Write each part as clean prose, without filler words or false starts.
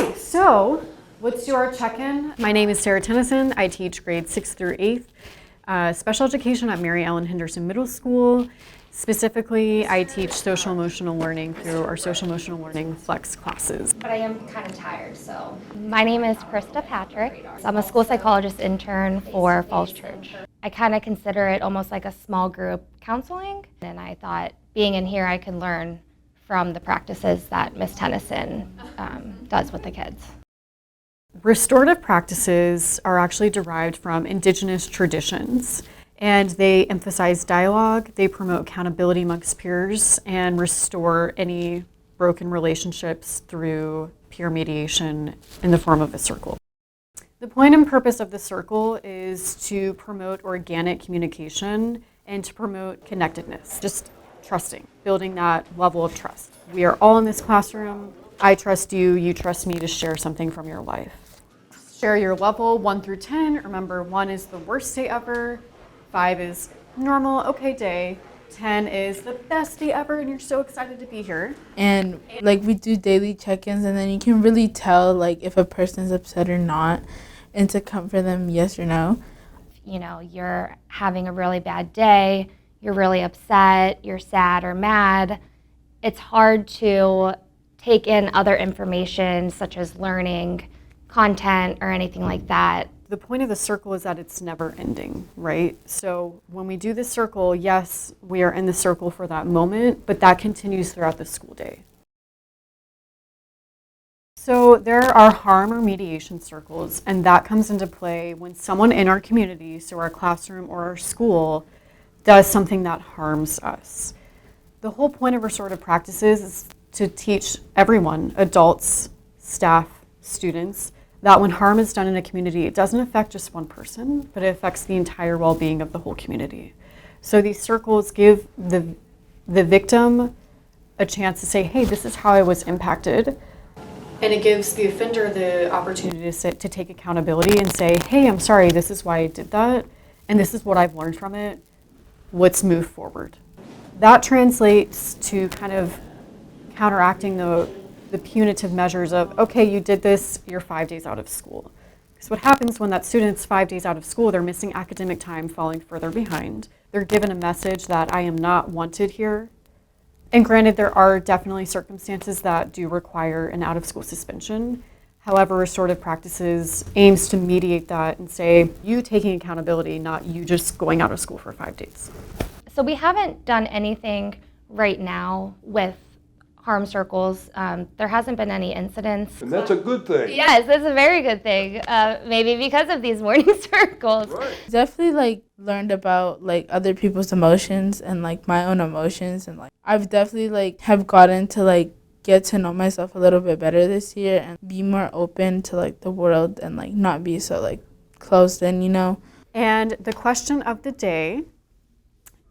Okay, so let's do our check-in. My name is Sarah Tennyson. I teach grades 6th through 8th, special education at Mary Ellen Henderson Middle School. Specifically, I teach social emotional learning through our social emotional learning flex classes. But I am kind of tired, so. My name is Krista Patrick. I'm a school psychologist intern for Falls Church. I kind of consider it almost like a small group counseling, and I thought being in here I could learn from the practices that Miss Tennyson does with the kids. Restorative practices are actually derived from indigenous traditions, and they emphasize dialogue, they promote accountability amongst peers, and restore any broken relationships through peer mediation in the form of a circle. The point and purpose of the circle is to promote organic communication and to promote connectedness, just trusting, building that level of trust. We are all in this classroom. I trust you, you trust me to share something from your life. Share your level 1 through 10. Remember, 1 is the worst day ever, 5 is normal, okay day, 10 is the best day ever and you're so excited to be here. And like we do daily check-ins, and then you can really tell like if a person's upset or not, and to comfort them yes or no. You know, you're having a really bad day, you're really upset, you're sad or mad. It's hard to take in other information such as learning, content, or anything like that. The point of the circle is that it's never ending, right? So when we do the circle, yes, we are in the circle for that moment, but that continues throughout the school day. So there are harm or mediation circles, and that comes into play when someone in our community, so our classroom or our school, does something that harms us. The whole point of restorative practices is to teach everyone, adults, staff, students, that when harm is done in a community, it doesn't affect just one person, but it affects the entire well-being of the whole community. So these circles give the victim a chance to say, hey, this is how I was impacted. And it gives the offender the opportunity to take accountability and say, hey, I'm sorry, this is why I did that, and this is what I've learned from it. Let's move forward. That translates to kind of counteracting the punitive measures of, okay, you did this, you're 5 days out of school. Because what happens when that student's 5 days out of school, they're missing academic time, falling further behind. They're given a message that I am not wanted here. And granted, there are definitely circumstances that do require an out-of-school suspension. However, restorative practices aims to mediate that and say, you taking accountability, not you just going out of school for 5 days. So we haven't done anything right now with harm circles. There hasn't been any incidents. And that's a good thing. Yes, that's a very good thing. Maybe because of these morning circles. Right. Definitely like learned about like other people's emotions and like my own emotions, and like I've definitely like have gotten to like get to know myself a little bit better this year and be more open to like the world and like not be so like closed in, you know. And the question of the day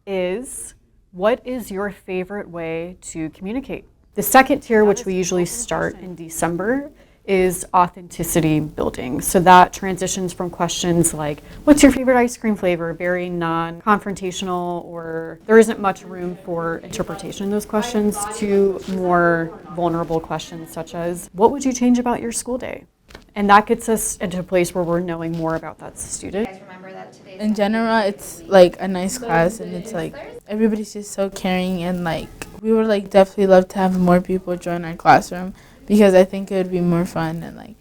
is, what is your favorite way to communicate? The second tier, which we usually start in December, is authenticity building. So that transitions from questions like, what's your favorite ice cream flavor? Very non-confrontational, or there isn't much room for interpretation in those questions, to more vulnerable questions such as, what would you change about your school day? And that gets us into a place where we're knowing more about that student. In general, it's like a nice class, and it's like everybody's just so caring, and like we would like definitely love to have more people join our classroom because I think it would be more fun, and like